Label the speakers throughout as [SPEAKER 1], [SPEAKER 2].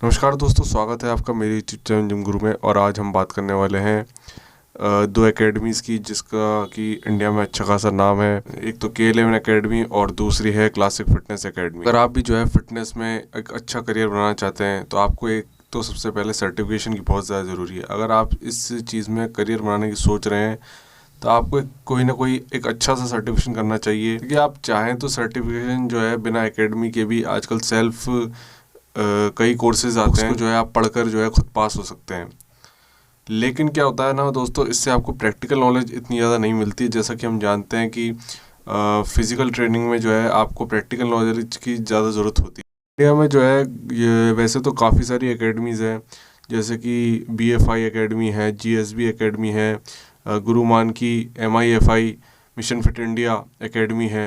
[SPEAKER 1] नमस्कार दोस्तों, स्वागत है आपका मेरे यूट्यूब चैनल जिम गुरु में। और आज हम बात करने वाले हैं दो एकेडमीज़ की जिसका कि इंडिया में अच्छा खासा नाम है। एक तो के11 एकेडमी और दूसरी है क्लासिक फिटनेस एकेडमी। अगर आप भी जो है फिटनेस में एक अच्छा करियर बनाना चाहते हैं तो आपको एक तो सबसे पहले सर्टिफिकेशन की बहुत ज़्यादा ज़रूरी है। अगर आप इस चीज़ में करियर बनाने की सोच रहे हैं तो आपको कोई ना कोई एक अच्छा सा सर्टिफिकेशन करना चाहिए, क्योंकि आप चाहें तो सर्टिफिकेशन जो है बिना एकेडमी के भी आजकल सेल्फ कई कोर्सेज आते हैं, जो है आप पढ़कर जो है खुद पास हो सकते हैं। लेकिन क्या होता है ना दोस्तों, इससे आपको प्रैक्टिकल नॉलेज इतनी ज़्यादा नहीं मिलती। जैसा कि हम जानते हैं कि फिज़िकल ट्रेनिंग में जो है आपको प्रैक्टिकल नॉलेज की ज़्यादा ज़रूरत होती है। इंडिया में जो है ये वैसे तो काफ़ी सारी एकेडमीज़ हैं, जैसे कि BFI एकेडमी है, GSB एकेडमी है, गुरुमान की MIFI mission fit India academy है,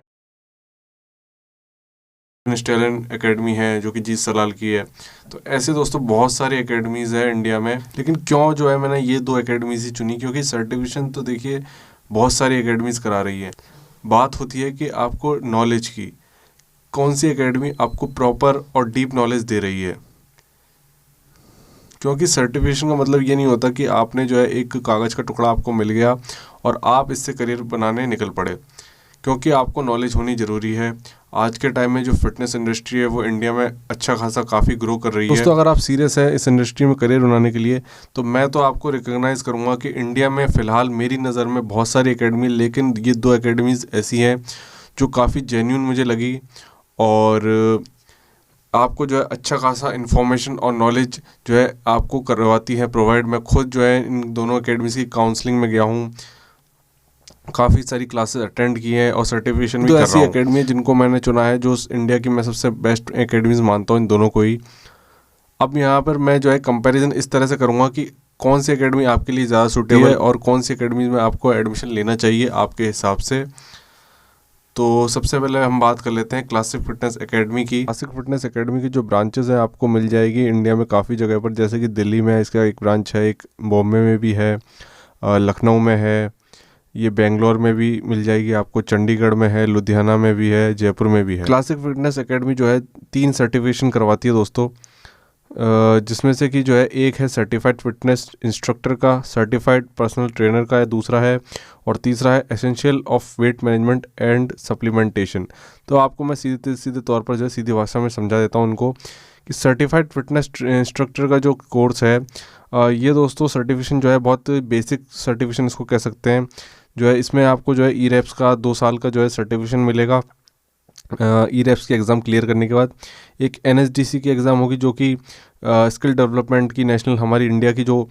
[SPEAKER 1] टैलेंट एकेडमी है जो कि जीत सलाल की है। तो ऐसे दोस्तों बहुत सारी एकेडमीज़ है इंडिया में। लेकिन क्यों जो है मैंने ये दो एकेडमीज़ ही चुनी, क्योंकि सर्टिफिकेशन तो देखिए बहुत सारी एकेडमीज़ करा रही है। बात होती है कि आपको नॉलेज की कौन सी एकेडमी आपको प्रॉपर और डीप नॉलेज दे रही है। क्योंकि सर्टिफिकेशन का मतलब ये नहीं होता कि आपने जो है एक कागज़ का टुकड़ा आपको मिल गया और आप इससे करियर बनाने निकल पड़े, क्योंकि आपको नॉलेज होनी ज़रूरी है। आज के टाइम में जो फिटनेस इंडस्ट्री है वो इंडिया में अच्छा खासा काफ़ी ग्रो कर रही है। दोस्तों अगर आप सीरियस है इस इंडस्ट्री में करियर बनाने के लिए तो मैं तो आपको रिकॉग्नाइज़ करूँगा कि इंडिया में फ़िलहाल मेरी नज़र में बहुत सारी एकेडमी, लेकिन ये दो एकेडमीज़ ऐसी हैं जो काफ़ी जेन्युइन मुझे लगी और आपको जो है अच्छा खासा इन्फॉर्मेशन और नॉलेज जो है आपको करवाती है प्रोवाइड। मैं खुद जो है इन दोनों एकेडमीज़ की काउंसलिंग में गया हूँ, काफ़ी सारी क्लासेस अटेंड की हैं और सर्टिफिकेशन भी कर रहा हूँ। ऐसी एकेडमी है जिनको मैंने चुना है, जो इंडिया की मैं सबसे बेस्ट एकेडमीज़ मानता हूँ इन दोनों को ही। अब यहाँ पर मैं जो है कंपैरिजन इस तरह से करूँगा कि कौन सी एकेडमी आपके लिए ज़्यादा सूटेबल है और कौन सी एकेडमी में आपको एडमिशन लेना चाहिए आपके हिसाब से। तो सबसे पहले हम बात कर लेते हैं क्लासिक फिटनेस एकेडमी की। क्लासिक फिटनेस एकेडमी की जो ब्रांचेस हैं आपको मिल जाएगी इंडिया में काफ़ी जगह पर, जैसे कि दिल्ली में इसका एक ब्रांच है, एक बॉम्बे में भी है, लखनऊ में है, ये बेंगलोर में भी मिल जाएगी आपको, चंडीगढ़ में है, लुधियाना में भी है, जयपुर में भी है। क्लासिक फिटनेस एकेडमी जो है 3 सर्टिफिकेशन करवाती है दोस्तों, जिसमें से कि जो है एक है सर्टिफाइड फिटनेस इंस्ट्रक्टर का, सर्टिफाइड पर्सनल ट्रेनर का दूसरा है, और तीसरा है essential of weight management and supplementation. तो आपको मैं सीधे सीधे तौर पर जो है सीधी भाषा में समझा देता हूँ उनको कि सर्टिफाइड फिटनेस इंस्ट्रक्टर का जो कोर्स है, ये दोस्तों सर्टिफिकेशन जो है बहुत बेसिक सर्टिफिकेशन इसको कह सकते हैं। जो है इसमें आपको जो है ई-रैप्स का 2 साल का जो है सर्टिफिकेशन मिलेगा। ई-रैप्स की एग्ज़ाम क्लियर करने के बाद एक NSDC की एग्ज़ाम होगी, जो कि स्किल डेवलपमेंट की नेशनल हमारी इंडिया की जो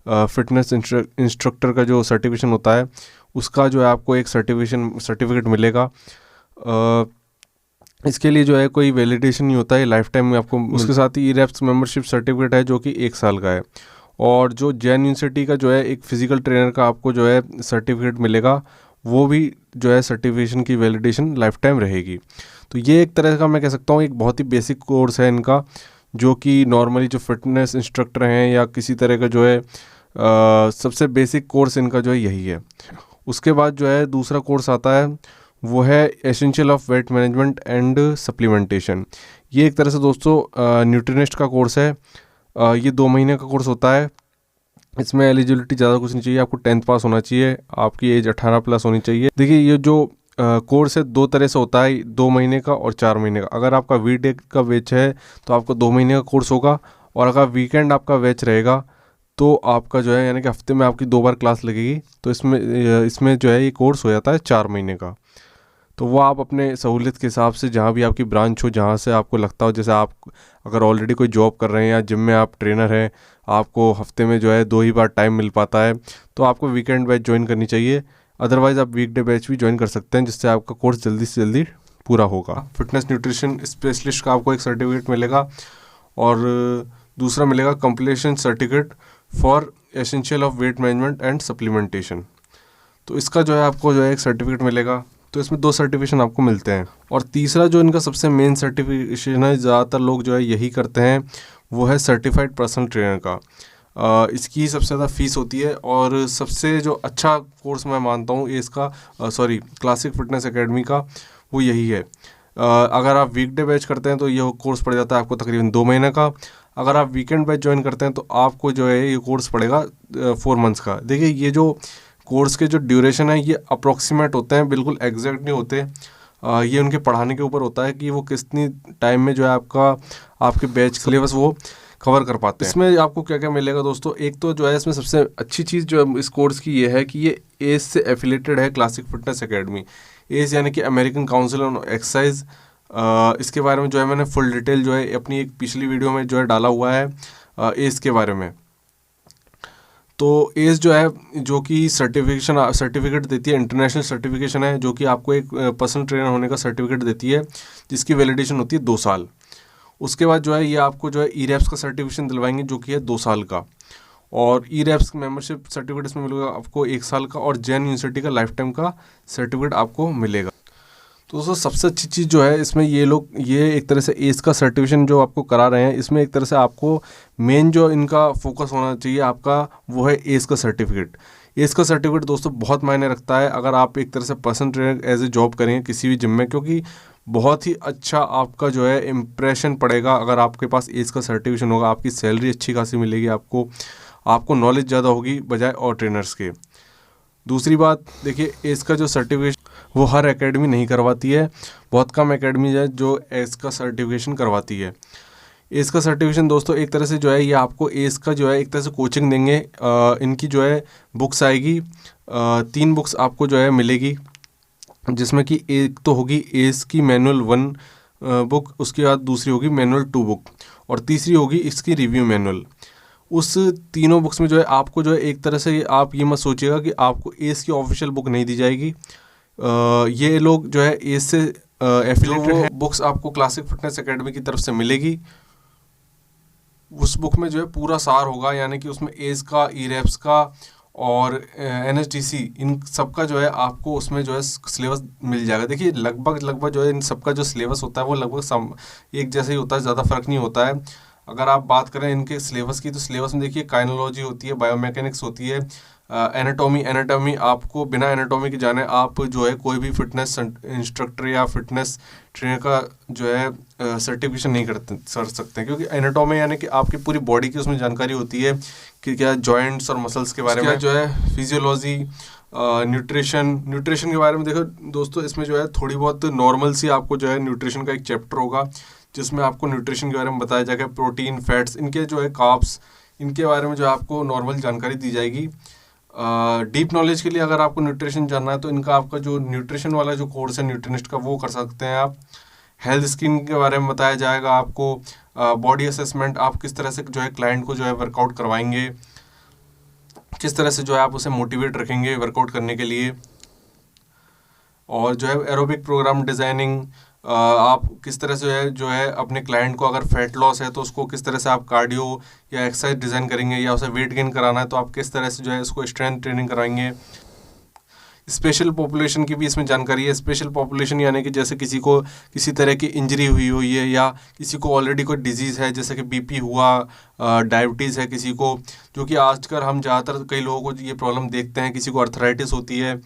[SPEAKER 1] फिटनेस इंस्ट्रक्टर का जो सर्टिफिकेशन होता है उसका जो है आपको एक सर्टिफिकेट मिलेगा। इसके लिए जो है कोई वैलिडेशन नहीं होता है, लाइफ टाइम में आपको। उसके साथ ही ई-रैप्स मेंबरशिप सर्टिफिकेट है जो कि 1 साल का है। और जो जैन यूनिवर्सिटी का जो है एक फ़िज़िकल ट्रेनर का आपको जो है सर्टिफिकेट मिलेगा, वो भी जो है सर्टिफिकेशन की वैलिडेशन लाइफ टाइम रहेगी। तो ये एक तरह का मैं कह सकता हूँ एक बहुत ही बेसिक कोर्स है इनका, जो कि नॉर्मली जो फिटनेस इंस्ट्रक्टर हैं या किसी तरह का जो है सबसे बेसिक कोर्स इनका जो है यही है। उसके बाद जो है दूसरा कोर्स आता है, वो है essential of weight management and supplementation. ये एक तरह से दोस्तों न्यूट्रिनिस्ट का कोर्स है। ये 2 महीने का कोर्स होता है। इसमें एलिजिबिलिटी ज़्यादा कुछ नहीं चाहिए, आपको 10th पास होना चाहिए, आपकी एज 18 प्लस होनी चाहिए। देखिए ये जो कोर्स है 2 तरह से होता है, 2 महीने का और 4 महीने का। अगर आपका वीकडे का बैच है तो आपका 2 महीने का कोर्स होगा, और अगर वीकेंड आपका बैच रहेगा तो आपका जो है यानी कि हफ्ते में आपकी 2 बार क्लास लगेगी, तो इसमें जो है ये कोर्स हो जाता है 4 महीने का। तो वो आप अपने सहूलियत के हिसाब से जहाँ भी आपकी ब्रांच हो, जहाँ से आपको लगता हो, जैसे आप अगर ऑलरेडी कोई जॉब कर रहे हैं या जिम में आप ट्रेनर हैं, आपको हफ्ते में जो है 2 ही बार टाइम मिल पाता है, तो आपको वीकेंड बैच ज्वाइन करनी चाहिए। अदरवाइज़ आप वीकडे बैच भी ज्वाइन कर सकते हैं, जिससे आपका कोर्स जल्दी से जल्दी पूरा होगा। फिटनेस न्यूट्रिशन स्पेशलिस्ट का आपको एक सर्टिफिकेट मिलेगा, और दूसरा मिलेगा completion certificate for essential of weight management and supplementation. तो इसका जो है आपको जो है एक सर्टिफिकेट मिलेगा। तो इसमें 2 सर्टिफिकेशन आपको मिलते हैं। और तीसरा जो इनका सबसे मेन सर्टिफिकेशन है, ज़्यादातर लोग जो है यही करते हैं, वो है सर्टिफाइड पर्सनल ट्रेनर का। इसकी सबसे ज़्यादा फीस होती है, और सबसे जो अच्छा कोर्स मैं मानता हूँ ये इसका क्लासिक फिटनेस एकेडमी का वो यही है। अगर आप वीकडे बैच करते हैं तो ये कोर्स पड़ जाता है आपको तकरीबन 2 महीने का। अगर आप वीकेंड बैच ज्वाइन करते हैं तो आपको जो है ये कोर्स पड़ेगा 4 मंथ्स का। देखिए ये जो कोर्स के जो ड्यूरेशन है ये अप्रॉक्सीमेट होते हैं, बिल्कुल एग्जैक्ट नहीं होते। ये उनके पढ़ाने के ऊपर होता है कि वो कितनी टाइम में जो है आपके बैच सिलेबस वो कवर कर पाते हैं। इसमें आपको क्या क्या मिलेगा दोस्तों, एक तो जो है इसमें सबसे अच्छी चीज़ जो है इस कोर्स की ये है कि ये एस से एफिलेटेड है क्लासिक फिटनेस एकेडमी। एस यानी कि अमेरिकन काउंसिल ऑन एक्सरसाइज। इसके बारे में जो है मैंने फुल डिटेल जो है अपनी एक पिछली वीडियो में जो है डाला हुआ है एस के बारे में। तो एस जो है जो कि सर्टिफिकेट देती है, इंटरनेशनल सर्टिफिकेशन है, जो कि आपको एक पर्सनल ट्रेनर होने का सर्टिफिकेट देती है, जिसकी वैलिडेशन होती है 2 साल। उसके बाद जो है ये आपको जो है ई-रैप्स का सर्टिफिकेशन दिलवाएंगे जो कि है 2 साल का, और ई-रैप्स मेंबरशिप सर्टिफिकेट इसमें मिलेगा आपको 1 साल का, और जैन यूनिवर्सिटी का लाइफ टाइम का सर्टिफिकेट आपको मिलेगा। तो दोस्तों सबसे अच्छी चीज़ जो है इसमें ये एक तरह से एस का सर्टिफिकेशन जो आपको करा रहे हैं, इसमें एक तरह से आपको मेन जो इनका फोकस होना चाहिए आपका वो है एस का सर्टिफिकेट। एस का सर्टिफिकेट दोस्तों बहुत मायने रखता है अगर आप एक तरह से personal trainer as a job करेंगे किसी भी जिम में, क्योंकि बहुत ही अच्छा आपका जो है इम्प्रेशन पड़ेगा अगर आपके पास एस का सर्टिफिकेशन होगा। आपकी सैलरी अच्छी खासी मिलेगी, आपको नॉलेज ज़्यादा होगी बजाय और ट्रेनर्स के। दूसरी बात देखिए, एस का जो सर्टिफिकेशन वो हर एकेडमी नहीं करवाती है, बहुत कम एकेडमी है जो एस का सर्टिफिकेशन करवाती है। एस का सर्टिफिकेशन दोस्तों एक तरह से जो है ये आपको एस का जो है एक तरह से कोचिंग देंगे। इनकी जो है बुक्स आएगी, 3 बुक्स आपको जो है मिलेगी, जिसमें कि एक तो होगी एस की मैनुअल 1 बुक, उसके बाद दूसरी होगी मैनुअल 2 बुक, और तीसरी होगी इसकी रिव्यू मैनुअल। उस तीनों बुक्स में जो है आपको जो है एक तरह से आप ये मत सोचिएगा कि आपको एस की ऑफिशियल बुक नहीं दी जाएगी। ये लोग जो है एस से एफिलिएटेड है, बुक्स आपको क्लासिक फिटनेस एकेडमी की तरफ से मिलेगी। उस बुक में जो है पूरा सार होगा, यानी कि उसमें एस का, ई-रैप्स का और NSDC इन सब का जो है आपको उसमें जो है सिलेबस मिल जाएगा। देखिए लगभग जो है इन सब का जो सिलेबस होता है वो लगभग एक जैसे ही होता है, ज़्यादा फर्क नहीं होता है। अगर आप बात करें इनके सिलेबस की तो सिलेबस में देखिए काइनोलॉजी होती है, बायोमैकेनिक्स होती है, एनाटॉमी आपको बिना एनाटॉमी के जाने आप जो है कोई भी फिटनेस इंस्ट्रक्टर या फिटनेस ट्रेनर का जो है सर्टिफिकेशन नहीं कर सकते, क्योंकि एनाटॉमी यानी कि आपकी पूरी बॉडी की उसमें जानकारी होती है कि क्या जॉइंट्स और मसल्स के बारे में, जो है फिजियोलॉजी, न्यूट्रिशन के बारे में। देखो दोस्तों इसमें जो है थोड़ी बहुत नॉर्मल सी आपको जो है न्यूट्रिशन का एक चैप्टर होगा जिसमें आपको न्यूट्रिशन के बारे में बताया जाएगा, प्रोटीन, फैट्स, इनके जो है कार्ब्स, इनके बारे में जो है आपको नॉर्मल जानकारी दी जाएगी। डीप नॉलेज के लिए अगर आपको न्यूट्रिशन जानना है तो इनका आपका जो न्यूट्रिशन वाला जो कोर्स है न्यूट्रिनिस्ट का वो कर सकते हैं आप। हेल्थ स्किन के बारे में बताया जाएगा आपको, बॉडी असेसमेंट, आप किस तरह से जो है क्लाइंट को जो है वर्कआउट करवाएंगे, किस तरह से जो है आप उसे मोटिवेट रखेंगे वर्कआउट करने के लिए, और जो है एरोबिक प्रोग्राम डिज़ाइनिंग, आप किस तरह से जो है अपने क्लाइंट को अगर फैट लॉस है तो उसको किस तरह से आप कार्डियो या एक्सरसाइज डिज़ाइन करेंगे, या उसे वेट गेन कराना है तो आप किस तरह से जो है उसको स्ट्रेंथ ट्रेनिंग कराएंगे। स्पेशल पॉपुलेशन की भी इसमें जानकारी है। स्पेशल पॉपुलेशन यानी कि जैसे किसी को किसी तरह की इंजरी हुई है, या किसी को ऑलरेडी कोई डिजीज़ है जैसे कि BP हुआ, डायबिटीज़ है किसी को, जो कि आजकल हम ज़्यादातर कई लोगों को ये प्रॉब्लम देखते हैं। किसी को अर्थराइटिस होती है,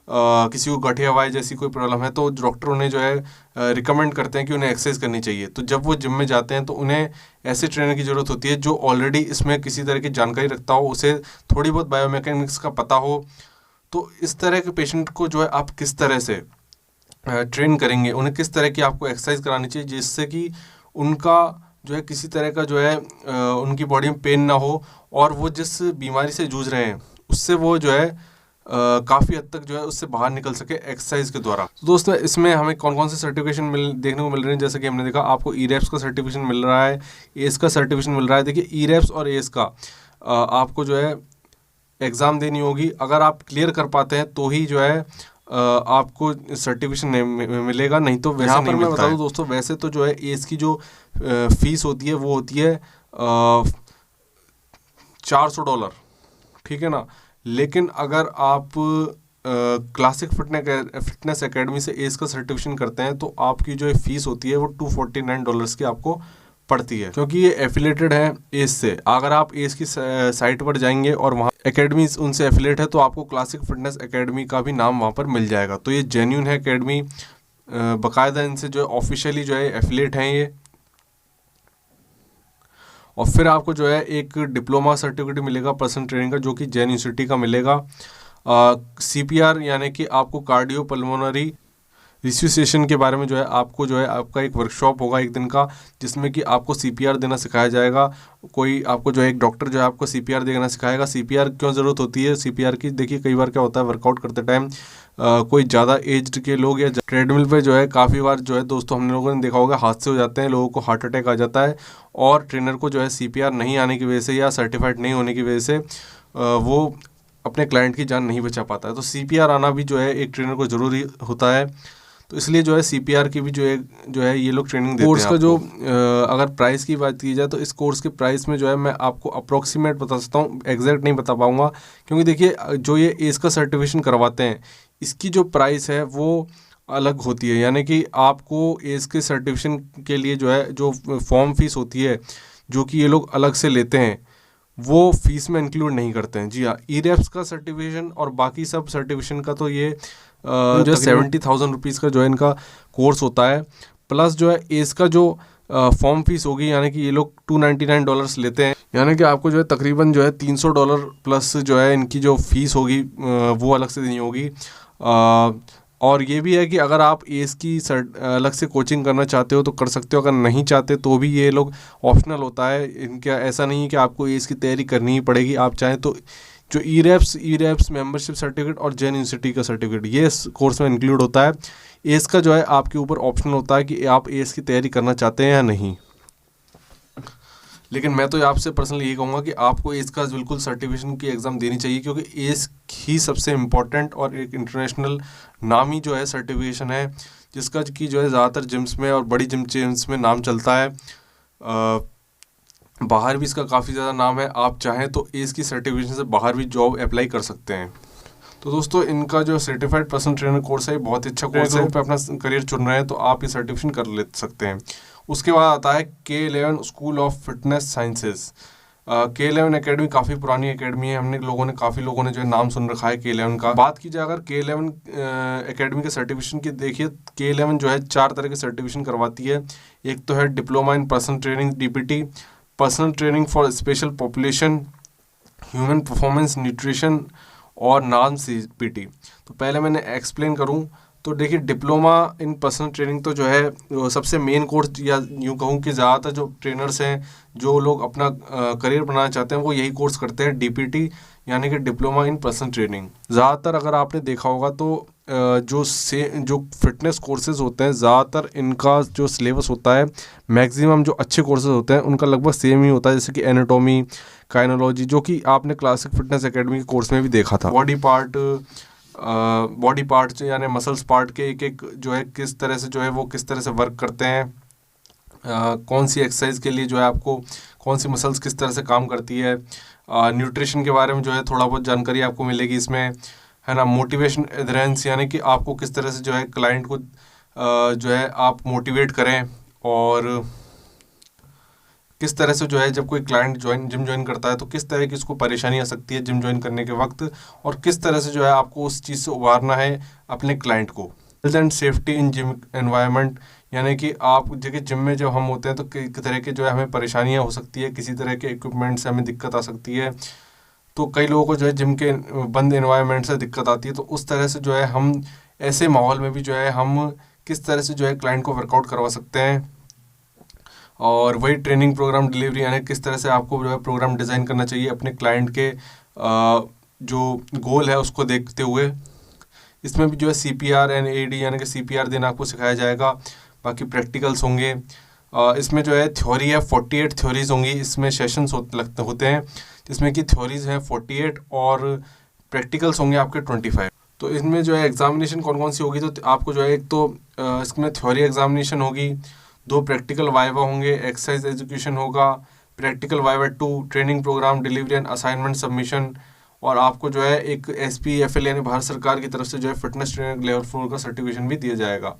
[SPEAKER 1] किसी को गठिया वाई जैसी कोई प्रॉब्लम है, तो डॉक्टर उन्हें जो है रिकमेंड करते हैं कि उन्हें एक्सरसाइज करनी चाहिए। तो जब वो जिम में जाते हैं तो उन्हें ऐसे ट्रेनर की ज़रूरत होती है जो ऑलरेडी इसमें किसी तरह की जानकारी रखता हो, उसे थोड़ी बहुत बायोमैकेनिक्स का पता हो। तो इस तरह के पेशेंट को जो है आप किस तरह से ट्रेन करेंगे, उन्हें किस तरह की आपको एक्सरसाइज करानी चाहिए जिससे कि उनका जो है किसी तरह का जो है उनकी बॉडी में पेन ना हो, और वो जिस बीमारी से जूझ रहे हैं उससे वो जो है काफ़ी हद तक जो है उससे बाहर निकल सके एक्सरसाइज के द्वारा। तो दोस्तों इसमें हमें कौन कौन से सर्टिफिकेशन देखने को मिल रहे हैं, जैसे कि हमने देखा आपको ई-रैप्स का सर्टिफिकेशन मिल रहा है, एस का सर्टिफिकेशन मिल रहा है। देखिए ई-रैप्स और एस का आपको जो है एग्ज़ाम देनी होगी, अगर आप क्लियर कर पाते हैं तो ही जो है आपको सर्टिफिकेशन मिलेगा, नहीं तो वैसे नहीं मिलता है। मैं बता दूं दोस्तों, वैसे तो जो है एस की जो फीस होती है वो होती है $400, ठीक है ना। लेकिन अगर आप क्लासिक फिटनेस एकेडमी से एस का सर्टिफिकेशन करते हैं तो आपकी जो फीस होती है वो $249 की आपको पड़ती है, क्योंकि ये एफिलेटेड है एस से। अगर आप एस की साइट पर जाएंगे और वहाँ एकेडमी उनसे एफिलेट है तो आपको क्लासिक फिटनेस एकेडमी का भी नाम वहाँ पर मिल जाएगा। तो ये जेन्यून है एकेडमी, बाकायदा इनसे जो है ऑफिशियली जो है एफिलेट हैं ये। और फिर आपको जो है एक डिप्लोमा सर्टिफिकेट मिलेगा पर्सनल ट्रेनिंग का, जो कि जैन यूनिवर्सिटी का मिलेगा। CPR यानी कि आपको कार्डियो पल्मोनरी रिsuscitation के बारे में जो है आपको जो है आपका एक वर्कशॉप होगा एक दिन का, जिसमें कि आपको CPR देना सिखाया जाएगा। कोई आपको जो है एक डॉक्टर जो है आपको CPR देना सिखाएगा। CPR क्यों ज़रूरत होती है CPR की? देखिए कई बार क्या होता है वर्कआउट करते टाइम कोई ज़्यादा एज्ड के लोग या ट्रेडमिल पे जो है काफ़ी बार जो है दोस्तों हम लोगों ने देखा होगा हादसे हो जाते हैं, लोगों को हार्ट अटैक आ जाता है, और ट्रेनर को जो है CPR नहीं आने की वजह से या सर्टिफाइड नहीं होने की वजह से वो अपने क्लाइंट की जान नहीं बचा पाता है। तो CPR आना भी जो है एक ट्रेनर को ज़रूरी होता है। तो इसलिए जो है CPR की भी जो है ये लोग ट्रेनिंग देते हैं। कोर्स का जो अगर प्राइस की बात की जाए तो इस कोर्स के प्राइस में जो है मैं आपको अप्रोक्सीमेट बता सकता हूँ, एग्जैक्ट नहीं बता पाऊँगा, क्योंकि देखिए जो ये एज का सर्टिफिकेशन करवाते हैं इसकी जो प्राइस है वो अलग होती है। यानी कि आपको एज के सर्टिफिकेशन के लिए जो है जो फॉर्म फीस होती है जो कि ये लोग अलग से लेते हैं वो फीस में इंक्लूड नहीं करते हैं। जी हाँ, EREPS का सर्टिफिकेशन और बाकी सब सर्टिफिकेशन का तो ये जो है 70,000 रुपीज़ का जो है इनका कोर्स होता है, प्लस जो है इसका जो फॉर्म फीस होगी, यानी कि ये लोग $299 लेते हैं, यानी कि आपको जो है तकरीबन जो है $300 प्लस जो है इनकी जो फीस होगी वो अलग से देनी होगी। और ये भी है कि अगर आप एस की अलग से कोचिंग करना चाहते हो तो कर सकते हो, अगर नहीं चाहते तो भी ये लोग ऑप्शनल होता है इनका। ऐसा नहीं है कि आपको एस की तैयारी करनी ही पड़ेगी, आप चाहें तो जो EREPS मेंबरशिप सर्टिफिकेट और जैन यूनिवर्सिटी का सर्टिफिकेट ये इस कोर्स में इंक्लूड होता है। एस का जो है आपके ऊपर ऑप्शनल होता है कि आप एस की तैयारी करना चाहते हैं या नहीं। लेकिन मैं तो आपसे पर्सनली ये कहूँगा कि आपको एस का बिल्कुल सर्टिफिकेशन की एग्ज़ाम देनी चाहिए, क्योंकि एस ही सबसे इम्पॉर्टेंट और एक इंटरनेशनल नामी जो है सर्टिफिकेशन है, जिसका कि जो है ज़्यादातर जिम्स में और बड़ी जिम चेन्स में नाम चलता है। बाहर भी इसका काफ़ी ज़्यादा नाम है। आप चाहें तो एस की सर्टिफिकेशन से बाहर भी जॉब अप्लाई कर सकते हैं। तो दोस्तों इनका जो सर्टिफाइड पर्सनल ट्रेनर कोर्स है बहुत अच्छा कोर्स है। पे अपना करियर चुन रहे हैं तो आप ये सर्टिफिकेशन कर ले सकते हैं। उसके बाद आता है K11 school of fitness sciences. K11 academy काफ़ी पुरानी एकेडमी है, काफ़ी लोगों ने जो है नाम सुन रखा है K11 का। बात की जाए अगर K11 एकेडमी के सर्टिफिकेशन की, देखिए K11 जो है 4 तरह के सर्टिफिकेशन करवाती है। एक तो है diploma in personal training DPT, personal training for special population, human performance nutrition और नॉन CPT। तो पहले मैंने एक्सप्लेन करूं तो देखिए डिप्लोमा इन पर्सनल ट्रेनिंग तो जो है सबसे मेन कोर्स, या यूँ कहूँ कि ज़्यादातर जो ट्रेनर्स हैं जो लोग अपना करियर बनाना चाहते हैं वो यही कोर्स करते हैं, DPT यानी कि डिप्लोमा इन पर्सनल ट्रेनिंग। ज़्यादातर अगर आपने देखा होगा तो जो फिटनेस कोर्सेज होते हैं ज़्यादातर इनका जो सिलेबस होता है, मैक्सिमम जो अच्छे कोर्सेज होते हैं उनका लगभग सेम ही होता है, जैसे कि एनाटॉमी, काइनोलॉजी, जो कि आपने क्लासिक फिटनेस एकेडमी के कोर्स में भी देखा था। बॉडी पार्ट यानी मसल्स पार्ट के एक एक जो है किस तरह से जो है वो किस तरह से वर्क करते हैं, कौन सी एक्सरसाइज के लिए जो है आपको कौन सी मसल्स किस तरह से काम करती है, न्यूट्रिशन के बारे में जो है थोड़ा बहुत जानकारी आपको मिलेगी इसमें, है ना। मोटिवेशन एडरेंस यानी कि आपको किस तरह से जो है क्लाइंट को जो है आप मोटिवेट करें, और किस तरह से जो है जब कोई क्लाइंट जिम ज्वाइन करता है तो किस तरह की उसको परेशानी आ सकती है जिम ज्वाइन करने के वक्त, और किस तरह से जो है आपको उस चीज़ से उबारना है अपने क्लाइंट को। Health and safety in gym environment, यानी कि आप देखिए जिम में जब हम होते हैं तो कई तरह के जो है हमें परेशानियाँ हो सकती है, किसी तरह के इक्विपमेंट से हमें दिक्कत आ सकती है, तो कई लोगों को जो है जिम के बंद एनवायरनमेंट से दिक्कत आती है। तो उस तरह से जो है हम ऐसे माहौल में भी जो है हम किस तरह से जो है क्लाइंट को वर्कआउट करवा सकते हैं, और वही ट्रेनिंग प्रोग्राम डिलीवरी यानी किस तरह से आपको जो है प्रोग्राम डिज़ाइन करना चाहिए अपने क्लाइंट के जो गोल है उसको देखते हुए। इसमें भी जो है CPR and AD यानी कि CPR देना आपको सिखाया जाएगा, बाकी प्रैक्टिकल्स होंगे। इसमें जो है थ्योरी है 48 थ्योरीज होंगी, इसमें सेशंस होते हैं जिसमें कि थ्योरीज हैं 48 और प्रैक्टिकल्स होंगे आपके 25। तो इसमें जो है एग्जामिनेशन कौन कौन सी होगी, तो आपको जो है एक तो इसमें थ्योरी एग्जामिनेशन होगी, 2 प्रैक्टिकल वाइवा होंगे, एक्सरसाइज एजुकेशन होगा, practical viva 2 training programme delivery and assignment submission, और आपको जो है एक SPFL यानी भारत सरकार की तरफ से जो है फिटनेस ट्रेनर लेवल 4 का सर्टिफिकेशन भी दिया जाएगा।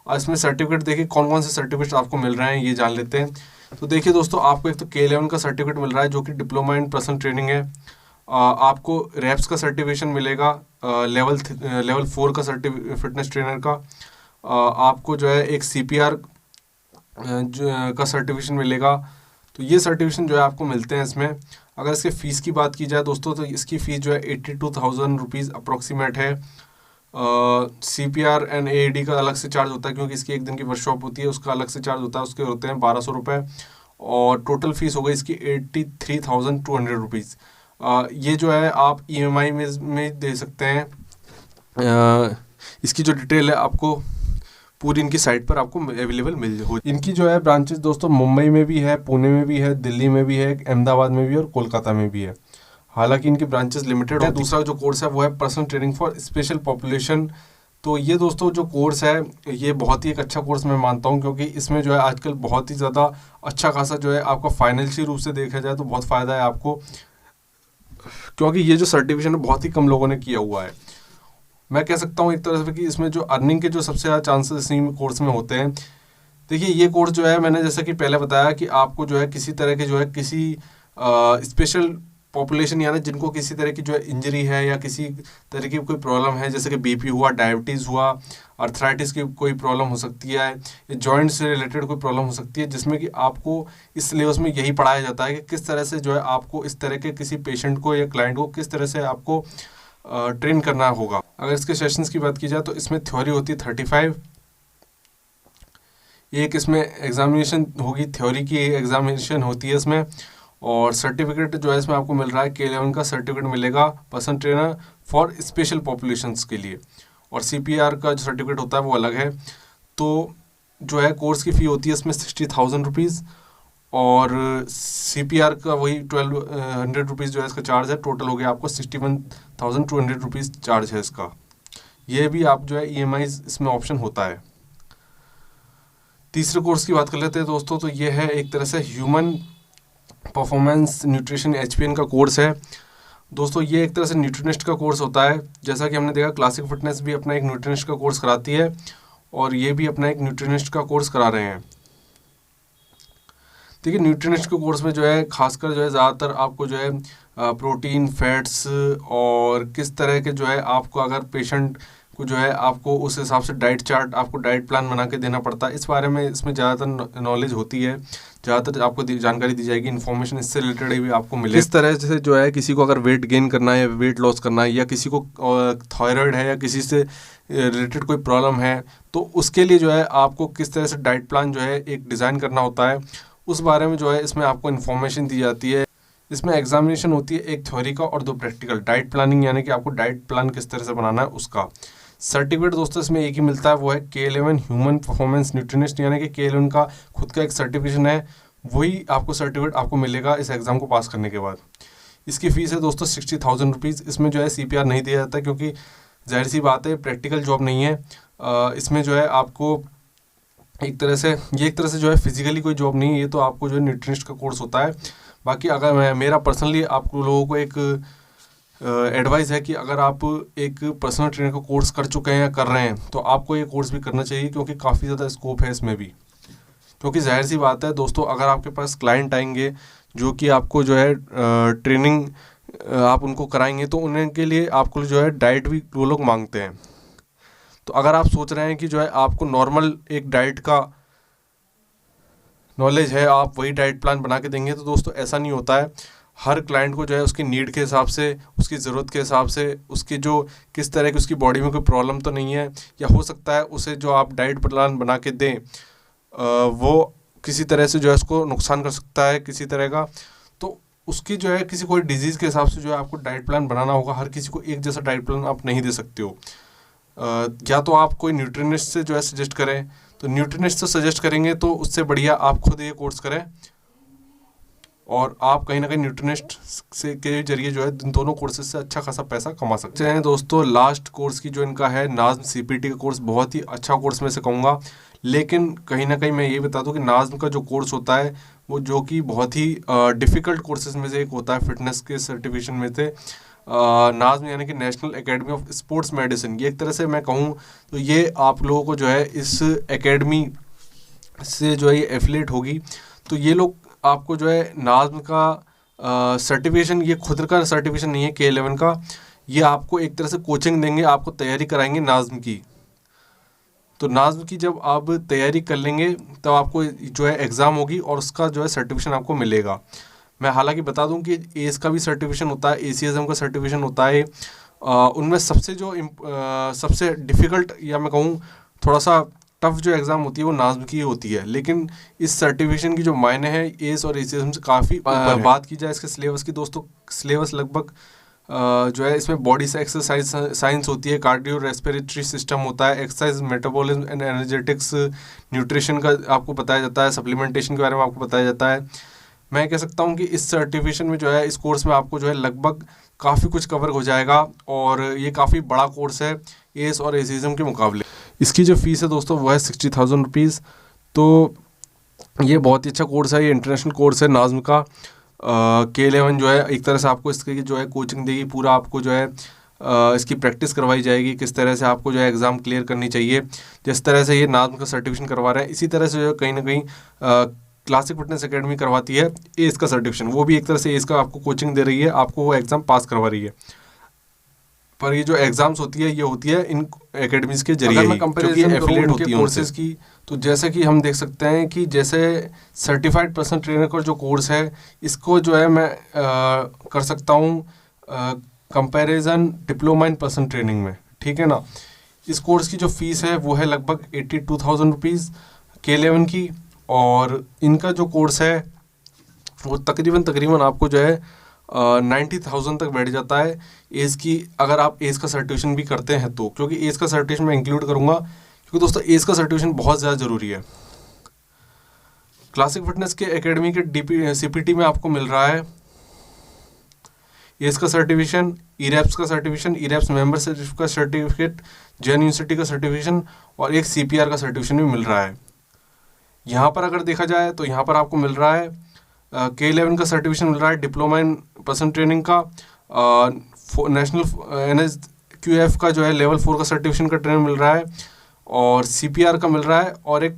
[SPEAKER 1] और इसमें सर्टिफिकेट देखिए कौन कौन से सर्टिफिकेट आपको मिल रहे हैं ये जान लेते हैं। तो देखिए दोस्तों आपको एक तो K11 का सर्टिफिकेट मिल रहा है जो कि डिप्लोमा इन पर्सनल ट्रेनिंग है। आपको REPS का सर्टिफिकेशन मिलेगा, लेवल 4 का फिटनेस ट्रेनर का। आपको जो है एक CPR का सर्टिफिकेशन मिलेगा। तो ये सर्टिफिकेशन जो है आपको मिलते हैं इसमें। अगर इसके फ़ीस की बात की जाए दोस्तों, तो इसकी फ़ीस जो है 82,000 रुपीज़ अप्रोक्सीमेट है। CPR एंड AED का अलग से चार्ज होता है, क्योंकि इसकी 1 दिन की वर्कशॉप होती है, उसका अलग से चार्ज होता है, उसके होते हैं 1200 रुपये। और टोटल फ़ीस हो गई इसकी 83,200 रुपीज़। ये जो है आप EMI में दे सकते हैं। इसकी जो डिटेल है आपको पूरी इनकी साइट पर आपको अवेलेबल मिल हो। इनकी जो है ब्रांचेस दोस्तों मुंबई में भी है, पुणे में भी है, दिल्ली में भी है, अहमदाबाद में भी है और कोलकाता में भी है। हालांकि इनकी ब्रांचेस लिमिटेड है। दूसरा जो कोर्स है वो है personal training for special population. तो ये दोस्तों जो कोर्स है ये बहुत ही एक अच्छा कोर्स मैं मानता हूँ, क्योंकि इसमें जो है आजकल बहुत ही ज़्यादा अच्छा खासा जो है आपका फाइनेंशियल रूप से देखा जाए तो बहुत फ़ायदा है आपको, क्योंकि ये जो सर्टिफिकेशन है बहुत ही कम लोगों ने किया हुआ है। मैं कह सकता हूँ एक तरह से कि इसमें जो अर्निंग के जो सबसे ज़्यादा चांसेस इसी कोर्स में होते हैं। देखिए ये कोर्स जो है मैंने जैसा कि पहले बताया कि आपको जो है किसी तरह के जो है किसी स्पेशल पॉपुलेशन, यानी जिनको किसी तरह की जो है इंजरी है या किसी तरह की कोई प्रॉब्लम है, जैसे कि BP हुआ, डायबिटीज़ हुआ, अर्थराइटिस की कोई प्रॉब्लम हो सकती है, या जॉइंट से रिलेटेड कोई प्रॉब्लम हो सकती है, जिसमें कि आपको इस सिलेबस में यही पढ़ाया जाता है कि किस तरह से जो है आपको इस तरह के किसी पेशेंट को या क्लाइंट को किस तरह से आपको ट्रेन करना होगा। अगर इसके सेशंस की बात की जाए तो इसमें थ्योरी होती है 35, एक इसमें एग्जामिनेशन होगी, थ्योरी की एग्जामिनेशन होती है इसमें, और सर्टिफिकेट जो है इसमें आपको मिल रहा है K11 का सर्टिफिकेट मिलेगा personal trainer for special populations के लिए, और CPR का जो सर्टिफिकेट होता है वो अलग है। तो जो है कोर्स की फ़ी होती है इसमें 60,000 रुपीज़, और CPR का वही 1200 रुपीज़ जो है इसका चार्ज है। टोटल हो गया आपको 61,200 रुपीज़ चार्ज है इसका। ये भी आप जो है EMI इसमें ऑप्शन होता है। तीसरे कोर्स की बात कर लेते हैं दोस्तों, तो ये है एक तरह से ह्यूमन परफॉर्मेंस न्यूट्रिशन HPN का कोर्स है। दोस्तों ये एक तरह से न्यूट्रिनिस्ट का कोर्स होता है। जैसा कि हमने देखा क्लासिक फिटनेस भी अपना एक न्यूट्रिनिस्ट का कोर्स कराती है, और ये भी अपना एक न्यूट्रिनिस्ट का कोर्स करा रहे हैं। देखिए न्यूट्रिनिस्ट के कोर्स में जो है खासकर जो है ज़्यादातर आपको जो है प्रोटीन, फैट्स और किस तरह के जो है आपको अगर पेशेंट को जो है आपको उस हिसाब से डाइट चार्ट, आपको डाइट प्लान बना के देना पड़ता है, इस बारे में इसमें ज़्यादातर नॉलेज होती है, ज़्यादातर आपको जानकारी दी जाएगी, इन्फॉर्मेशन इससे रिलेटेड भी आपको मिले। इस तरह से जो है किसी को अगर वेट गेन करना है या वेट लॉस करना है, या किसी को थायराइड है या किसी से रिलेटेड कोई प्रॉब्लम है, तो उसके लिए जो है आपको किस तरह से डाइट प्लान जो है एक डिज़ाइन करना होता है, उस बारे में जो है इसमें आपको इन्फॉर्मेशन दी जाती है। इसमें एग्जामिनेशन होती है, एक थ्योरी का और 2 प्रैक्टिकल। डाइट प्लानिंग यानी कि आपको डाइट प्लान किस तरह से बनाना है उसका। सर्टिफिकेट दोस्तों इसमें एक ही मिलता है, वो है K11 ह्यूमन परफॉर्मेंस न्यूट्रिनिस्ट, यानी कि K11 का खुद का एक सर्टिफिकेशन है, वही आपको सर्टिफिकेट आपको मिलेगा इस एग्ज़ाम को पास करने के बाद। इसकी फ़ीस है दोस्तों 60,000 रुपीज़। इसमें जो है CPR नहीं दिया जाता, क्योंकि जाहिर सी बात है प्रैक्टिकल जॉब नहीं है। इसमें जो है आपको एक तरह से जो है फिजिकली कोई जॉब नहीं है, ये तो आपको जो है न्यूट्रिनिस्ट का कोर्स होता है। बाकी अगर मेरा पर्सनली आप लोगों को एक एडवाइस है कि अगर आप एक पर्सनल ट्रेनर का कोर्स कर चुके हैं या कर रहे हैं, तो आपको ये कोर्स भी करना चाहिए, क्योंकि काफ़ी ज़्यादा स्कोप है इसमें भी। क्योंकि जाहिर सी बात है दोस्तों, अगर आपके पास क्लाइंट आएंगे जो कि आपको जो है ट्रेनिंग आप उनको कराएंगे, तो उनके लिए आपको जो है डाइट भी वो लोग मांगते हैं। तो अगर आप सोच रहे हैं कि जो है आपको नॉर्मल एक डाइट का नॉलेज है, आप वही डाइट प्लान बना के देंगे, तो दोस्तों ऐसा नहीं होता है। हर क्लाइंट को जो है उसकी नीड के हिसाब से, उसकी ज़रूरत के हिसाब से, उसकी जो किस तरह की उसकी बॉडी में कोई प्रॉब्लम तो नहीं है, या हो सकता है उसे जो आप डाइट प्लान बना के दें वो किसी तरह से जो है उसको नुकसान कर सकता है किसी तरह का। तो उसकी जो है किसी कोई डिजीज़ के हिसाब से जो है आपको डाइट प्लान बनाना होगा। हर किसी को एक जैसा डाइट प्लान आप नहीं दे सकते हो। या तो आप कोई न्यूट्रिनिस्ट से जो है सजेस्ट करें, तो न्यूट्रिनिस्ट से सजेस्ट करेंगे तो उससे बढ़िया आप खुद ये कोर्स करें, और आप कहीं ना कहीं न्यूट्रिनिस्ट से के जरिए जो है इन दोनों कोर्सेज से अच्छा खासा पैसा कमा सकते हैं। दोस्तों लास्ट कोर्स की जो इनका है नाज़्म CPT का कोर्स, बहुत ही अच्छा कोर्स में से कहूँगा। लेकिन कहीं ना कहीं मैं ये बता दूं कि नाज़्म का जो कोर्स होता है वो जो कि बहुत ही डिफ़िकल्ट कोर्सेज में से एक होता है फिटनेस के सर्टिफिकेशन में से। नाज़्म यानी कि national academy of sports medicine, ये एक तरह से मैं कहूँ तो ये आप लोगों को जो है इस एकेडमी से जो है ये एफिलेट होगी। तो ये लोग आपको जो है नाज़्म का सर्टिफिकेशन, ये खुद का सर्टिफिकेशन नहीं है K11 का, ये आपको एक तरह से कोचिंग देंगे, आपको तैयारी कराएंगे नाज़्म की। तो नाज़्म की जब आप तैयारी कर लेंगे तब आपको जो है एग्ज़ाम होगी और उसका जो है सर्टिफिकेशन आपको मिलेगा। मैं हालांकि बता दूं कि एस का भी सर्टिफिकेशन होता है, ACSM का सर्टिफिकेशन होता है। उनमें सबसे जो सबसे डिफ़िकल्ट या मैं कहूँ थोड़ा सा टफ जो एग्ज़ाम होती है वो नाज़्म की होती है, लेकिन इस सर्टिफिकेशन की जो मायने हैं एस और ACSM से काफ़ी ऊपर है। बात की जाए इसके सिलेबस की दोस्तों, सिलेबस लगभग जो है इसमें बॉडी से एक्सरसाइज साइंस होती है, कार्डियो रेस्पिरेटरी सिस्टम होता है, exercise metabolism and energetics, nutrition का आपको बताया जाता है, सप्लीमेंटेशन के बारे में आपको बताया जाता है। मैं कह सकता हूँ कि इस सर्टिफिकेशन में जो है इस कोर्स में आपको जो है लगभग काफ़ी कुछ कवर हो जाएगा और ये काफ़ी बड़ा कोर्स है एस और ACSM के मुकाबले। इसकी जो फ़ीस है दोस्तों वो है 60,000 रुपीज़। तो ये बहुत ही अच्छा कोर्स है, ये इंटरनेशनल कोर्स है नाज़्म का। K11 जो है एक तरह से आपको इसकी जो है कोचिंग देगी, पूरा आपको जो है इसकी प्रैक्टिस करवाई जाएगी, किस तरह से आपको जो है एग्ज़ाम क्लियर करनी चाहिए। जिस तरह से ये नाज़्म का सर्टिफिकेशन करवा रहे हैं इसी तरह से जो है कहीं ना कहीं क्लासिक फिटनेस एकेडमी करवाती है एस का सर्टिफिकेशन। वो भी एक तरह से एस का आपको कोचिंग दे रही है, आपको वो एग्ज़ाम पास करवा रही है। पर ये जो एग्ज़ाम्स होती है ये होती है इन एकेडमीज़ के जरिए ही, क्योंकि एफिलिएट होती है कोर्सेज़ की। तो जैसे कि हम देख सकते हैं कि जैसे सर्टिफाइड पर्सनल ट्रेनर का जो कोर्स है इसको जो है मैं कर सकता हूँ comparison diploma in personal training में, ठीक है ना। इस कोर्स की जो फ़ीस है वो है लगभग 82,000 रुपीज़ K11 की, और इनका जो कोर्स है वो तकरीबन आपको जो है 90,000 तक बैठ जाता है एज की, अगर आप एज का सर्टिफिकेशन भी करते हैं तो। क्योंकि एज का सर्टिफिकेशन मैं इंक्लूड करूंगा क्योंकि दोस्तों एज का सर्टिफिकेशन बहुत ज़्यादा ज़रूरी है। क्लासिक फिटनेस के एकेडमी के CPT में आपको मिल रहा है एज का सर्टिफिकेशन, ERAPS का सर्टिफिकेशन, ERAPS मेंबरशिप का सर्टिफिकेट, जैन यूनिवर्सिटी का सर्टिफिकेशन और एक CPR का सर्टिफिकेशन भी मिल रहा है। यहाँ पर अगर देखा जाए तो यहाँ पर आपको मिल रहा है K11 का सर्टिफिकेशन मिल रहा है डिप्लोमा इन पर्सनल ट्रेनिंग का, नेशनल NSQF का जो है लेवल 4 का सर्टिफिकेशन का ट्रेनिंग मिल रहा है, और CPR का मिल रहा है, और एक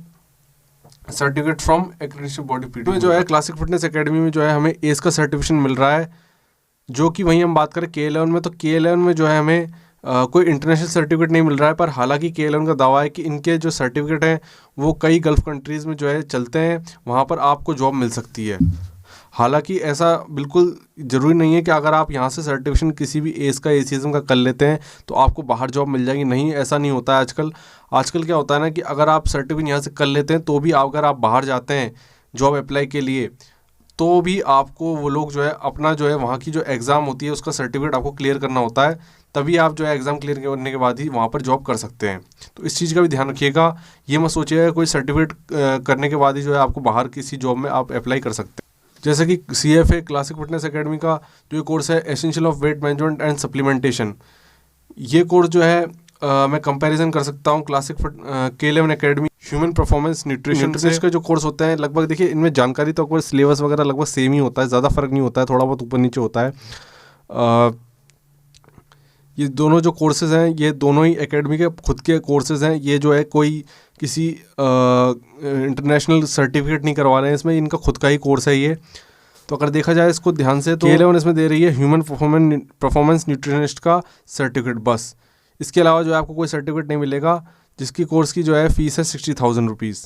[SPEAKER 1] certificate from accredited body PT में जो है क्लासिक फिटनेस एकेडमी में जो है हमें एस का सर्टिफिकेशन मिल रहा है। जो कि वहीं हम बात करें K11 में, तो K11 में जो है हमें कोई इंटरनेशनल सर्टिफिकेट नहीं मिल रहा है। पर हालांकि K11 का दावा है कि इनके जो सर्टिफिकेट हैं वो कई गल्फ़ कंट्रीज़ में जो है चलते हैं, वहाँ पर आपको जॉब मिल सकती है। हालांकि ऐसा बिल्कुल ज़रूरी नहीं है कि अगर आप यहाँ से सर्टिफिकेशन किसी भी एस का ACSM का कर लेते हैं तो आपको बाहर जॉब मिल जाएगी, नहीं, ऐसा नहीं होता है आजकल क्या होता है ना कि अगर आप सर्टिफिकेट यहाँ से कर लेते हैं तो भी अगर आप बाहर जाते हैं जॉब अप्लाई के लिए तो भी आपको वो लोग जो है अपना जो है वहाँ की जो एग्ज़ाम होती है उसका सर्टिफिकेट आपको क्लियर करना होता है, तभी आप जो है एग्ज़ाम क्लियर करने के बाद ही वहाँ पर जॉब कर सकते हैं। तो इस चीज़ का भी ध्यान रखिएगा, ये मत सोचिएगा कोई सर्टिफिकेट करने के बाद ही जो है आपको बाहर किसी जॉब में आप अप्लाई कर सकते हैं। जैसे कि CFA क्लासिक फिटनेस एकेडमी का जो कोर्स है essential of weight management and supplementation, ये कोर्स जो है मैं कंपैरिजन कर सकता हूँ classic K11 academy human performance nutrition के जो कोर्स होते हैं। लगभग देखिए इनमें जानकारी तो कोई सिलेबस वगैरह लगभग सेम ही होता है, ज़्यादा फर्क नहीं होता है, थोड़ा बहुत ऊपर नीचे होता है। ये दोनों जो कोर्सेज़ हैं ये दोनों ही एकेडमी के खुद के कोर्सेज़ हैं, ये जो है कोई किसी इंटरनेशनल सर्टिफिकेट नहीं करवा रहे हैं इसमें, इनका खुद का ही कोर्स है ये। तो अगर देखा जाए इसको ध्यान से तो K11 इसमें दे रही है ह्यूमन परफॉर्मेंस न्यूट्रिशनिस्ट का सर्टिफिकेट बस। इसके अलावा जो है आपको कोई सर्टिफिकेट नहीं मिलेगा, जिसकी कोर्स की जो है फ़ीस है 60,000 रुपीज़।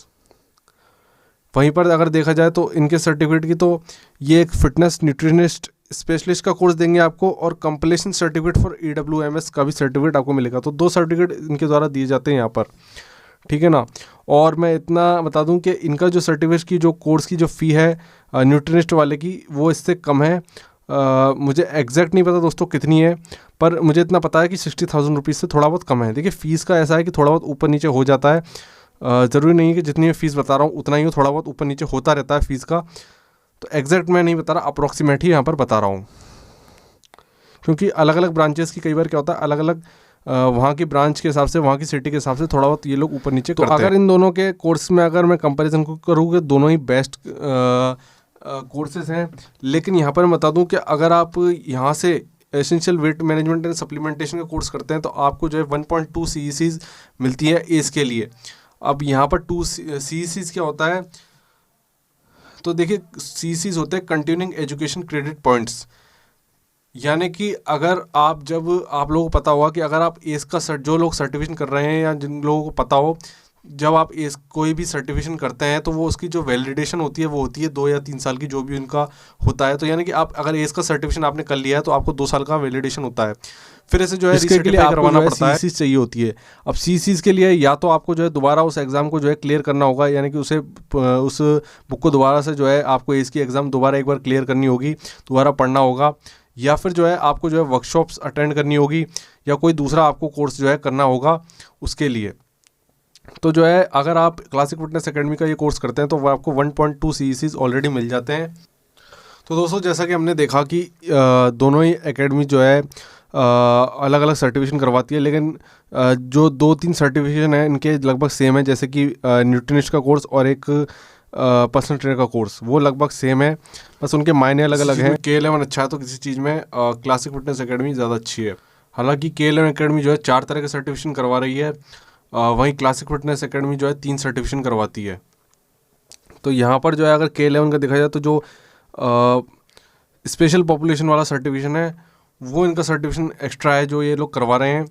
[SPEAKER 1] वहीं पर अगर देखा जाए तो इनके सर्टिफिकेट की तो ये एक फिटनेस न्यूट्रिशनिस्ट स्पेशलिस्ट का कोर्स देंगे आपको, और कंप्लीशन सर्टिफिकेट फॉर EWMS का भी सर्टिफिकेट आपको मिलेगा। तो 2 सर्टिफिकेट इनके द्वारा दिए जाते हैं यहाँ पर, ठीक है ना। और मैं इतना बता दूं कि इनका जो सर्टिफिकेट की जो कोर्स की जो फ़ी है न्यूट्रिशनिस्ट वाले की वो इससे कम है। मुझे एग्जैक्ट नहीं पता दोस्तों कितनी है, पर मुझे इतना पता है कि 60,000 रुपीज़ से थोड़ा बहुत कम है। देखिए फ़ीस का ऐसा है कि थोड़ा बहुत ऊपर नीचे हो जाता है, ज़रूरी नहीं है कि जितनी मैं फ़ीस बता रहा हूँ उतना ही हो, थोड़ा बहुत ऊपर नीचे होता रहता है फ़ीस का। तो एग्जैक्ट मैं नहीं बता रहा, अप्रॉक्सीमेट ही यहाँ पर बता रहा हूँ, क्योंकि अलग अलग ब्रांचेस की कई बार क्या होता है अलग अलग वहाँ की ब्रांच के हिसाब से, वहाँ की सिटी के हिसाब से थोड़ा बहुत ये लोग ऊपर नीचे करते हैं। तो अगर इन दोनों के कोर्स में अगर मैं कंपैरिजन करूँ दोनों ही बेस्ट कोर्सेज हैं, लेकिन यहाँ पर मैं बता दूं कि अगर आप यहाँ से essential weight management and supplementation का कोर्स करते हैं तो आपको जो है 1.2 CECs मिलती है एज के लिए। अब यहाँ पर 2 CECs क्या होता है, तो देखिए CECs होते हैं कंटिन्यूइंग एजुकेशन क्रेडिट पॉइंट्स, यानी कि अगर आप लोगों को पता होगा कि अगर आप एज का जो लोग सर्टिफिकेशन कर रहे हैं या जिन लोगों को पता हो जब आप इस कोई भी सर्टिफिकेशन करते हैं तो वो उसकी जो वैलिडेशन होती है वो होती है 2 या 3 साल की, जो भी उनका होता है। तो यानी कि आप अगर एस का सर्टिफिकेशन आपने कर लिया है तो आपको 2 साल का वैलिडेशन होता है, फिर ऐसे जो है रीसर्टिफाई करवाना पड़ता है। सीसीज चाहिए होती है। अब सीसीज के लिए या तो आपको जो है दोबारा उस एग्ज़ाम को जो है क्लियर करना होगा, यानी कि उस बुक को दोबारा से जो है आपको एस की एग्ज़ाम दोबारा एक बार क्लियर करनी होगी, दोबारा पढ़ना होगा, या फिर जो है आपको जो है वर्कशॉप्स अटेंड करनी होगी, या कोई दूसरा आपको कोर्स जो है करना होगा उसके लिए। तो जो है अगर आप क्लासिक फिटनेस एकेडमी का ये कोर्स करते हैं तो वो आपको 1.2 CECs ऑलरेडी मिल जाते हैं। तो दोस्तों जैसा कि हमने देखा कि दोनों ही एकेडमी जो है अलग अलग सर्टिफिकेशन करवाती है, लेकिन जो 2-3 सर्टिफिकेशन है इनके लगभग सेम है, जैसे कि न्यूट्रिनिस्ट का कोर्स और एक पर्सनल ट्रेनर का कोर्स, वो लगभग सेम है, बस उनके मायने अलग अलग हैं। K11 अच्छा है तो किसी चीज़ में क्लासिक फिटनेस एकेडमी ज़्यादा अच्छी है। हालांकि K11 एकेडमी जो है 4 तरह के सर्टिफिकेशन करवा रही है, वहीं क्लासिक फिटनेस एकेडमी जो है 3 सर्टिफिकेशन करवाती है। तो यहाँ पर जो है अगर K11 का देखा जाए तो जो स्पेशल पॉपुलेशन वाला सर्टिफिकेशन है वो इनका सर्टिफिकेशन एक्स्ट्रा है जो ये लोग करवा रहे हैं।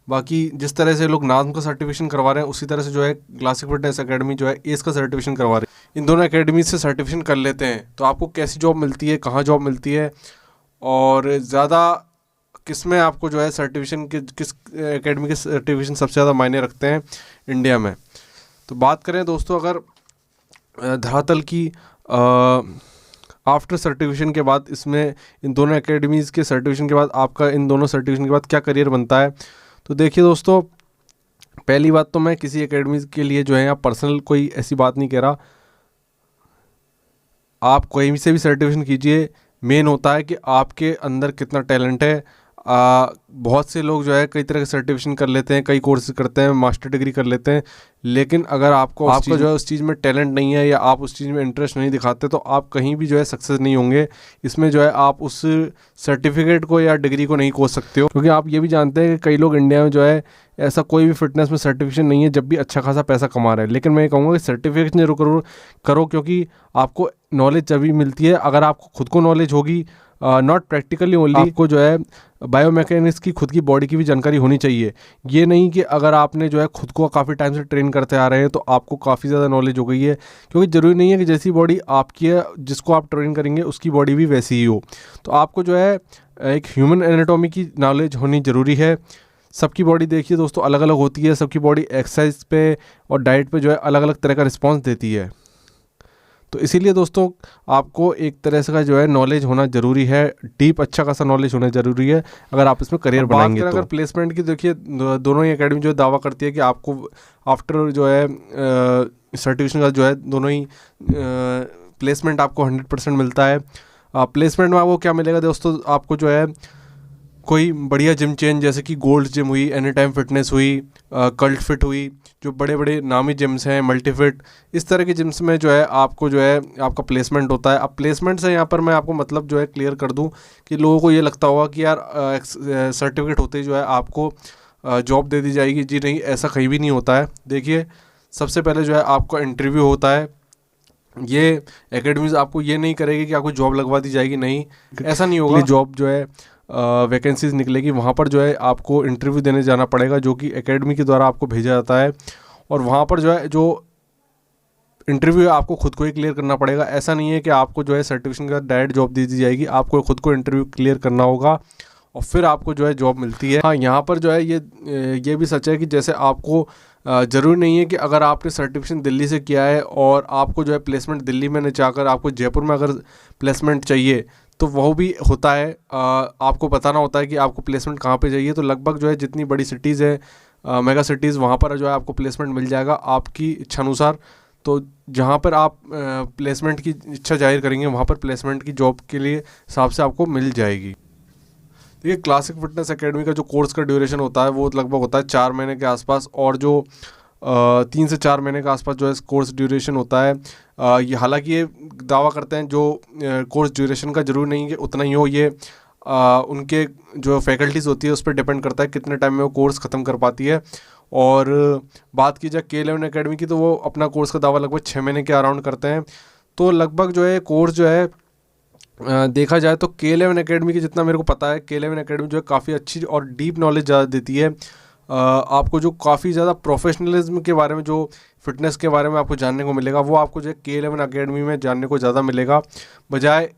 [SPEAKER 1] बाकी जिस तरह से लोग नाज़म का सर्टिफिकेशन करवा रहे हैं उसी तरह से जो है क्लासिक फिटनेस एकेडमी जो है एस का सर्टिफिकेशन करवा रही है। इन दोनों एकेडमी से सर्टिफिकेशन कर लेते हैं तो आपको कैसी जॉब मिलती है, कहाँ जॉब मिलती है, और ज़्यादा किस में आपको जो है सर्टिफिकेशन किस एकेडमी के सर्टिफिकेशन सबसे ज़्यादा मायने रखते हैं इंडिया में। तो बात करें दोस्तों अगर धरातल की आफ्टर सर्टिफिकेशन के बाद, इसमें इन दोनों एकेडमीज़ के सर्टिफिकेशन के बाद आपका इन दोनों सर्टिफिकेशन के बाद क्या करियर बनता है। तो देखिए दोस्तों, पहली बात तो मैं किसी एकेडमी के लिए जो है यहाँ पर्सनल कोई ऐसी बात नहीं कह रहा, आप कोई से भी सर्टिफिकेशन कीजिए, मेन होता है कि आपके अंदर कितना टैलेंट है। बहुत से लोग जो है कई तरह के सर्टिफिकेशन कर लेते हैं, कई कोर्स करते हैं, मास्टर डिग्री कर लेते हैं, लेकिन अगर आपका जो है उस चीज़ में टैलेंट नहीं है या आप उस चीज़ में इंटरेस्ट नहीं दिखाते तो आप कहीं भी जो है सक्सेस नहीं होंगे। इसमें जो है आप उस सर्टिफिकेट को या डिग्री को नहीं खोज सकते हो, क्योंकि आप ये भी जानते हैं कि कई लोग इंडिया में जो है ऐसा कोई भी फिटनेस में सर्टिफिकेशन नहीं है जब भी अच्छा खासा पैसा कमा रहे हैं। लेकिन मैं ये कहूँगा कि सर्टिफिकेशन जरूर करो, क्योंकि आपको नॉलेज जब भी मिलती है, अगर आपको खुद को नॉलेज होगी, नॉट प्रैक्टिकली ओनली, आपको जो है बायोमैकेनिक्स की खुद की बॉडी की भी जानकारी होनी चाहिए। ये नहीं कि अगर आपने जो है खुद को काफ़ी टाइम से ट्रेन करते आ रहे हैं तो आपको काफ़ी ज़्यादा नॉलेज हो गई है, क्योंकि ज़रूरी नहीं है कि जैसी बॉडी आपकी है जिसको आप ट्रेन करेंगे उसकी बॉडी भी वैसी ही हो। तो आपको जो है एक ह्यूमन एनाटॉमी की नॉलेज होनी ज़रूरी है। सबकी बॉडी देखिए दोस्तों अलग अलग होती है, सबकी बॉडी एक्सरसाइज पे और डाइट पे जो है अलग अलग तरह का रिस्पॉन्स देती है। तो इसीलिए दोस्तों आपको एक तरह से का जो है नॉलेज होना ज़रूरी है, डीप अच्छा खासा नॉलेज होना ज़रूरी है अगर आप इसमें करियर बनाएंगे। तो अगर प्लेसमेंट की देखिए, दोनों ही एकेडमी जो है दावा करती है कि आपको आफ्टर जो है सर्टिफिकेशन का जो है दोनों ही प्लेसमेंट आपको 100% मिलता है। प्लेसमेंट में आपको क्या मिलेगा दोस्तों, आपको जो है कोई बढ़िया जिम चेन जैसे कि गोल्ड जिम हुई, एनी टाइम फिटनेस हुई, कल्ट फिट हुई, जो बड़े बड़े नामी जिम्स हैं, मल्टीफिट, इस तरह के जिम्स में जो है आपको जो है आपका प्लेसमेंट होता है। अब प्लेसमेंट से यहाँ पर मैं आपको मतलब जो है क्लियर कर दूँ कि लोगों को ये लगता होगा कि यार सर्टिफिकेट होते ही जो है आपको जॉब दे दी जाएगी। जी नहीं, ऐसा कहीं भी नहीं होता है। देखिए, सबसे पहले जो है आपका इंटरव्यू होता है। ये एकेडमीज आपको ये नहीं करेगी कि आपको जॉब लगवा दी जाएगी, नहीं, ऐसा नहीं होगा। जॉब जो है वैकेंसीज निकलेगी, वहाँ पर जो है आपको इंटरव्यू देने जाना पड़ेगा, जो कि एकेडमी के द्वारा आपको भेजा जाता है, और वहाँ पर जो है जो इंटरव्यू आपको खुद को ही क्लियर करना पड़ेगा। ऐसा नहीं है कि आपको जो है सर्टिफिकेशन का डायरेक्ट जॉब दे दी जाएगी, आपको खुद को इंटरव्यू क्लियर करना होगा और फिर आपको जो है जॉब मिलती है। हाँ, यहाँ पर जो है ये भी सच है कि जैसे आपको ज़रूरी नहीं है कि अगर आपने सर्टिफिकेशन दिल्ली से किया है और आपको जो है प्लेसमेंट दिल्ली में नहीं चाहकर आपको जयपुर में अगर प्लेसमेंट चाहिए तो वह भी होता है। आपको बताना होता है कि आपको प्लेसमेंट कहाँ पे चाहिए। तो लगभग जो है जितनी बड़ी सिटीज़ है, मेगा सिटीज़, वहाँ पर जो है आपको प्लेसमेंट मिल जाएगा आपकी इच्छानुसार। तो जहाँ पर आप प्लेसमेंट की इच्छा जाहिर करेंगे वहाँ पर प्लेसमेंट की जॉब के लिए हिसाब से आपको मिल जाएगी। देखिए, क्लासिक फिटनेस एकेडमी का जो कोर्स का ड्यूरेशन होता है वो लगभग होता है 4 महीने के आसपास, और जो 3 से 4 महीने के आसपास जो है कोर्स ड्यूरेशन होता है। ये हालांकि ये दावा करते हैं जो कोर्स ड्यूरेशन का ज़रूर नहीं है कि उतना ही हो, ये उनके जो फैकल्टीज़ होती है उस पर डिपेंड करता है कितने टाइम में वो कोर्स ख़त्म कर पाती है। और बात की जाए K11 एकेडमी की तो वो अपना कोर्स का दावा लगभग 6 महीने के अराउंड करते हैं। तो लगभग जो है कोर्स जो है देखा जाए तो K11 एकेडमी की जितना मेरे को पता है, K11 एकेडमी जो है काफ़ी अच्छी और डीप नॉलेज ज़्यादा देती है। आपको जो काफ़ी ज़्यादा प्रोफेशनलिज्म के बारे में, जो फिटनेस के बारे में आपको जानने को मिलेगा, वो आपको जो है K11 अकेडमी में जानने को ज़्यादा मिलेगा बजाय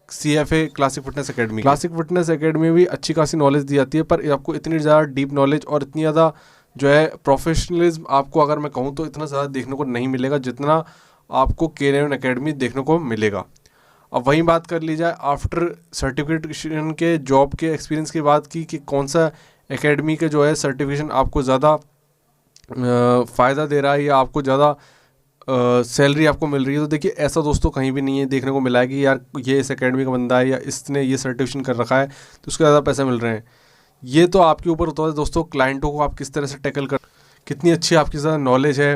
[SPEAKER 1] CFA classic fitness academy. Classic fitness academy में भी अच्छी खासी नॉलेज दी जाती है, पर आपको इतनी ज़्यादा डीप नॉलेज और इतनी ज़्यादा जो है प्रोफेशनलिज्म आपको, अगर मैं कहूँ तो, इतना ज़्यादा देखने को नहीं मिलेगा जितना आपको K11 अकेडमी देखने को मिलेगा। अब वहीं बात कर ली जाए आफ्टर सर्टिफिकेशन के जॉब के एक्सपीरियंस की बात की कि कौन सा एकेडमी के जो है सर्टिफिकेशन आपको ज़्यादा फ़ायदा दे रहा है या आपको ज़्यादा सैलरी आपको मिल रही है। तो देखिए, ऐसा दोस्तों कहीं भी नहीं है देखने को मिला है कि यार ये इस एकेडमी का बंदा है या इसने ये सर्टिफिकेशन कर रखा है तो उसको ज़्यादा पैसे मिल रहे हैं। ये तो आपके ऊपर होता है दोस्तों, क्लाइंटों को आप किस तरह से टैकल कर, कितनी अच्छी आपकी ज़्यादा नॉलेज है।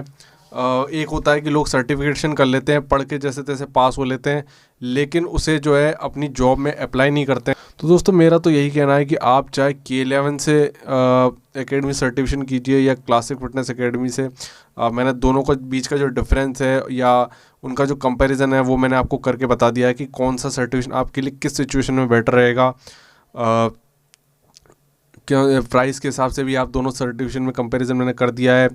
[SPEAKER 1] एक होता है कि लोग सर्टिफिकेशन कर लेते हैं, पढ़ के जैसे तैसे पास हो लेते हैं, लेकिन उसे जो है अपनी जॉब में अप्लाई नहीं करते हैं। तो दोस्तों मेरा तो यही कहना है कि आप चाहे K11 से एकेडमी सर्टिफिकेशन कीजिए या क्लासिक फिटनेस एकेडमी से, मैंने दोनों का बीच का जो डिफरेंस है या उनका जो कंपैरिजन है वो मैंने आपको करके बता दिया है कि कौन सा सर्टिफिकेशन आपके लिए किस सिचुएशन में बेटर रहेगा। क्या प्राइस के हिसाब से भी आप दोनों सर्टिफिकेशन में कंपैरिजन मैंने कर दिया है,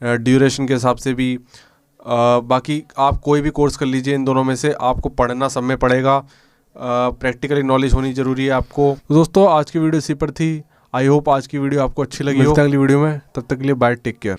[SPEAKER 1] ड्यूरेशन के हिसाब से भी। बाकी आप कोई भी कोर्स कर लीजिए, इन दोनों में से आपको पढ़ना सब में पड़ेगा, प्रैक्टिकली नॉलेज होनी ज़रूरी है आपको। तो दोस्तों आज की वीडियो इसी पर थी। आई होप आज की वीडियो आपको अच्छी लगी हो। मिलते हैं अगली वीडियो में, तब तक के लिए बाय, टेक केयर।